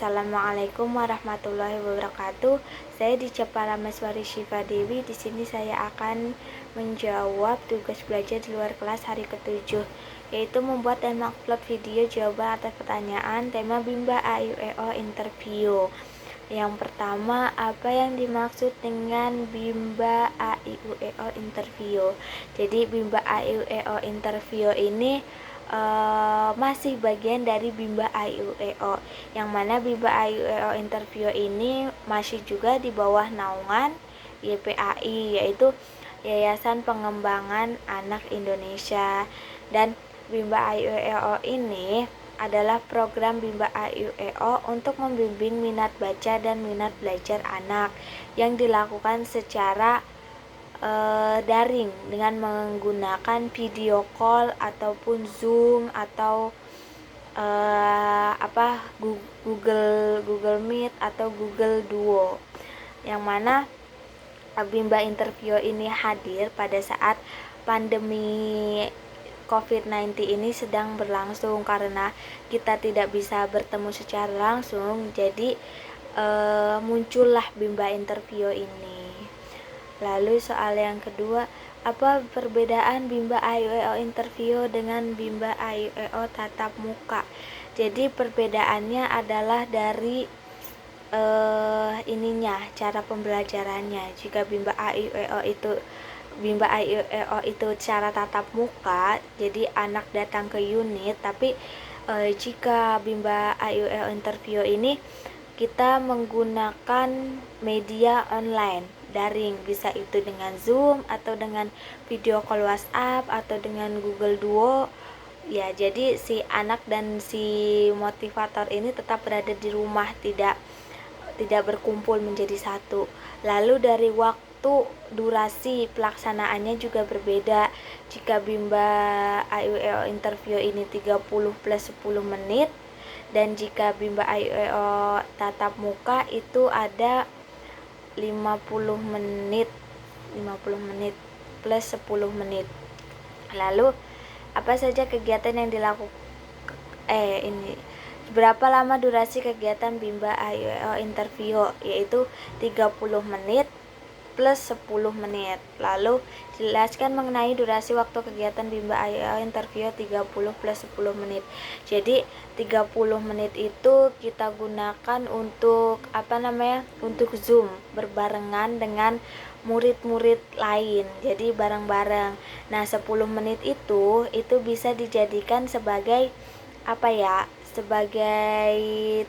Assalamualaikum warahmatullahi wabarakatuh. Saya Dica Parameswari Syifa Dewi. Di sini saya akan menjawab tugas belajar di luar kelas hari ke-7, yaitu membuat dan mengupload video jawaban atas pertanyaan tema Bimba A.I.U.E.O interview. Yang pertama, apa yang dimaksud dengan Bimba A.I.U.E.O interview? Jadi Bimba A.I.U.E.O interview ini masih bagian dari Bimba A.I.U.E.O, yang mana Bimba A.I.U.E.O interview ini masih juga di bawah naungan YPAI, yaitu Yayasan Pengembangan Anak Indonesia. Dan Bimba A.I.U.E.O ini adalah program Bimba A.I.U.E.O untuk membimbing minat baca dan minat belajar anak yang dilakukan secara daring dengan menggunakan video call ataupun Zoom atau Google Meet atau Google Duo, yang mana Bimba interview ini hadir pada saat pandemi COVID-19 ini sedang berlangsung. Karena kita tidak bisa bertemu secara langsung, jadi muncullah Bimba interview ini. Lalu soal yang kedua, apa perbedaan Bimba A.I.U.E.O interview dengan Bimba A.I.U.E.O tatap muka? Jadi perbedaannya adalah dari cara pembelajarannya. Jika Bimba A.I.U.E.O itu cara tatap muka, jadi anak datang ke unit. Tapi jika Bimba A.I.U.E.O interview ini kita menggunakan media online daring, bisa itu dengan Zoom atau dengan video call WhatsApp atau dengan Google Duo. Ya, jadi si anak dan si motivator ini tetap berada di rumah, tidak berkumpul menjadi satu. Lalu dari waktu durasi pelaksanaannya juga berbeda. Jika Bimba A.I.U.E.O interview ini 30 plus 10 menit, dan jika Bimba A.I.U.E.O tatap muka itu ada 50 menit plus 10 menit. Lalu apa saja kegiatan yang dilakukan berapa lama durasi kegiatan Bimba A.I.U.E.O interview? Yaitu 30 menit plus 10 menit. Lalu jelaskan mengenai durasi waktu kegiatan Bimba A.I.U.E.O interview 30 plus 10 menit. Jadi 30 menit itu kita gunakan untuk untuk Zoom berbarengan dengan murid-murid lain. Jadi bareng-bareng. Nah, 10 menit itu bisa dijadikan sebagai sebagai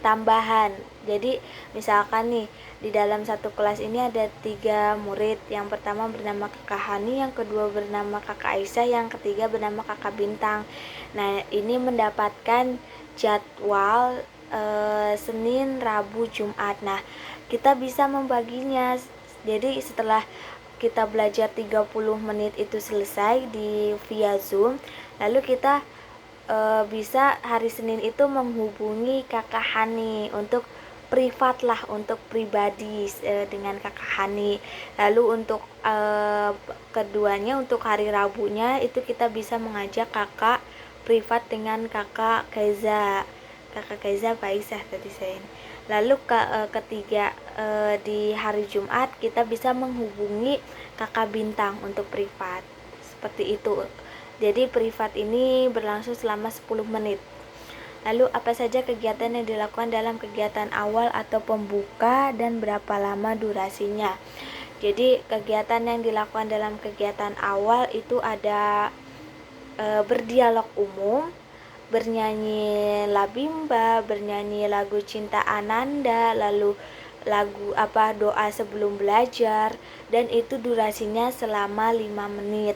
tambahan. Jadi misalkan nih, di dalam satu kelas ini ada 3 murid. Yang pertama bernama Kakak Hani, yang kedua bernama Kakak Aisyah, yang ketiga bernama Kakak Bintang. Nah, ini mendapatkan jadwal Senin, Rabu, Jumat. Nah, kita bisa membaginya. Jadi setelah kita belajar 30 menit itu selesai di via Zoom, lalu kita bisa hari Senin itu menghubungi Kakak Hani untuk privat lah, untuk pribadi dengan Kakak Hani. Lalu untuk keduanya, untuk hari Rabunya itu kita bisa mengajak kakak privat dengan Kakak Keza Faisah tadi saya ini. Lalu ketiga di hari Jumat kita bisa menghubungi Kakak Bintang untuk privat. Seperti itu. Jadi privat ini berlangsung selama 10 menit. Lalu apa saja kegiatan yang dilakukan dalam kegiatan awal atau pembuka dan berapa lama durasinya? Jadi kegiatan yang dilakukan dalam kegiatan awal itu ada berdialog umum, bernyanyi labimba, bernyanyi lagu Cinta Ananda, lalu lagu doa sebelum belajar, dan itu durasinya selama 5 menit.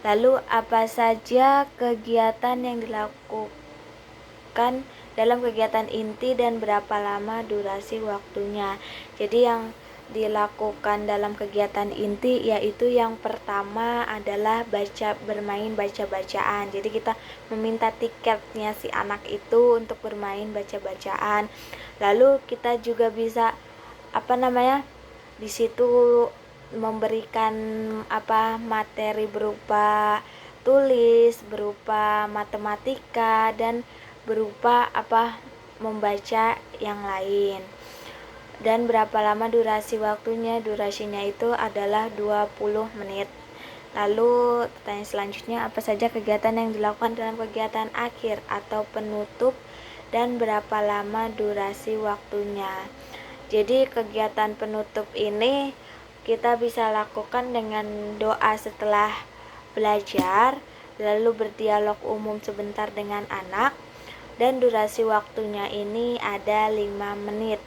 Lalu apa saja kegiatan yang dilakukan dalam kegiatan inti dan berapa lama durasi waktunya? Jadi yang dilakukan dalam kegiatan inti yaitu yang pertama adalah bermain baca-bacaan. Jadi kita meminta tiketnya si anak itu untuk bermain baca-bacaan. Lalu kita juga bisa di situ memberikan materi berupa tulis, berupa matematika, dan berupa membaca yang lain. Dan berapa lama durasi waktunya? Durasinya itu adalah 20 menit. Lalu pertanyaan selanjutnya, apa saja kegiatan yang dilakukan dalam kegiatan akhir atau penutup dan berapa lama durasi waktunya? Jadi kegiatan penutup ini kita bisa lakukan dengan doa setelah belajar, lalu berdialog umum sebentar dengan anak, dan durasi waktunya ini ada 5 menit.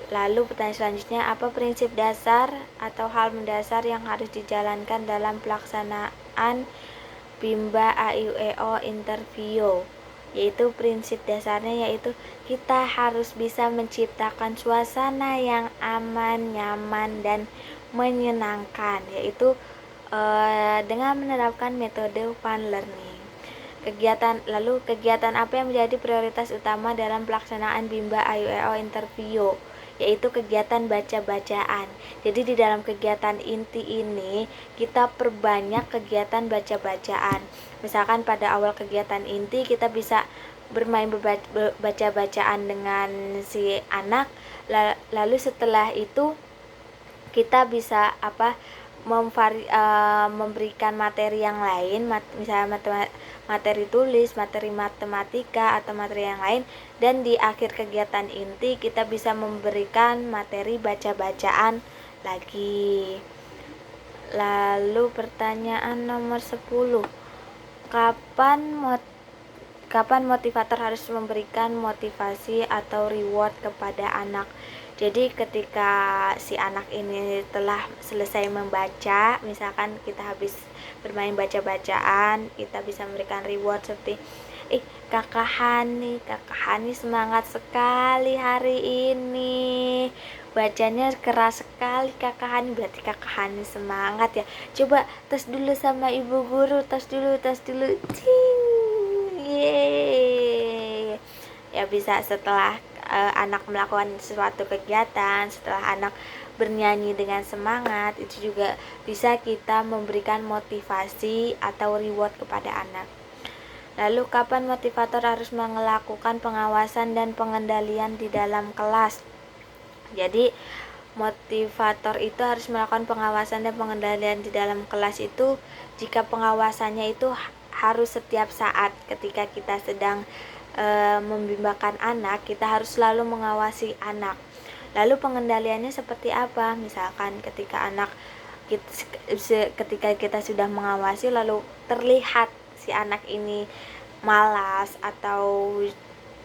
Lalu pertanyaan selanjutnya, apa prinsip dasar atau hal mendasar yang harus dijalankan dalam pelaksanaan Bimba AIUEO interview? Yaitu prinsip dasarnya yaitu kita harus bisa menciptakan suasana yang aman, nyaman, dan menyenangkan, yaitu dengan menerapkan metode fun learning. Kegiatan apa yang menjadi prioritas utama dalam pelaksanaan Bimba AIUEO interview? Yaitu kegiatan baca-bacaan. Jadi di dalam kegiatan inti ini kita perbanyak kegiatan baca-bacaan. Misalkan pada awal kegiatan inti kita bisa bermain baca-bacaan dengan si anak, lalu setelah itu kita bisa memberikan materi yang lain, misalnya materi tulis, materi matematika, atau materi yang lain, dan di akhir kegiatan inti kita bisa memberikan materi baca-bacaan lagi. Lalu pertanyaan nomor 10, kapan motivator harus memberikan motivasi atau reward kepada anak? Jadi ketika si anak ini telah selesai membaca, misalkan kita habis bermain baca-bacaan, kita bisa memberikan reward seperti Kakak Hani semangat sekali hari ini, bacanya keras sekali Kakak Hani, berarti Kakak Hani semangat ya. Coba tes dulu sama ibu guru, tes dulu, cing, yeay. Ya bisa setelah anak melakukan suatu kegiatan, setelah anak bernyanyi dengan semangat, itu juga bisa kita memberikan motivasi atau reward kepada anak. Lalu kapan motivator harus melakukan pengawasan dan pengendalian di dalam kelas? Jadi motivator itu harus melakukan pengawasan dan pengendalian di dalam kelas itu jika pengawasannya itu harus setiap saat. Ketika kita sedang membimbakan anak, kita harus selalu mengawasi anak. Lalu pengendaliannya seperti apa? Misalkan ketika kita sudah mengawasi lalu terlihat si anak ini malas atau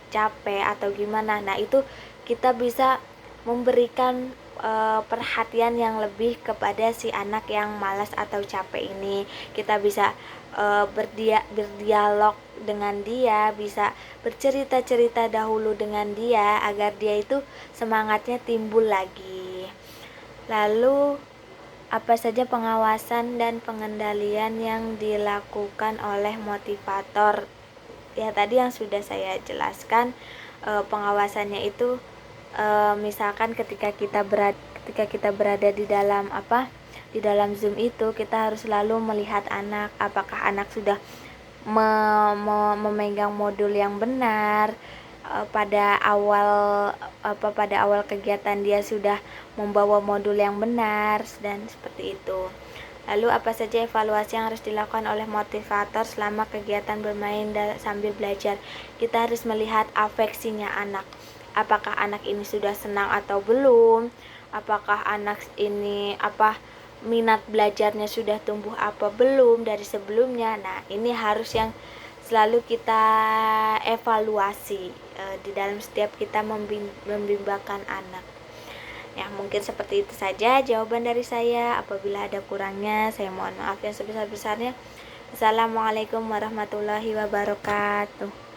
capek atau gimana, nah itu kita bisa memberikan perhatian yang lebih kepada si anak yang malas atau capek ini. Kita bisa berdialog dengan dia, bisa bercerita-cerita dahulu dengan dia agar dia itu semangatnya timbul lagi. Lalu apa saja pengawasan dan pengendalian yang dilakukan oleh motivator? Ya tadi yang sudah saya jelaskan, pengawasannya itu misalkan ketika kita berada di dalam Zoom itu, kita harus selalu melihat anak, apakah anak sudah memegang modul yang benar, pada awal kegiatan dia sudah membawa modul yang benar, dan seperti itu. Lalu apa saja evaluasi yang harus dilakukan oleh motivator selama kegiatan bermain sambil belajar? Kita harus melihat afeksinya anak. Apakah anak ini sudah senang atau belum? Apakah anak ini minat belajarnya sudah tumbuh apa belum dari sebelumnya? Nah, ini harus yang selalu kita evaluasi di dalam setiap kita membimbakan anak. Ya, mungkin seperti itu saja jawaban dari saya. Apabila ada kurangnya, saya mohon maaf yang sebesar-besarnya. Assalamualaikum warahmatullahi wabarakatuh.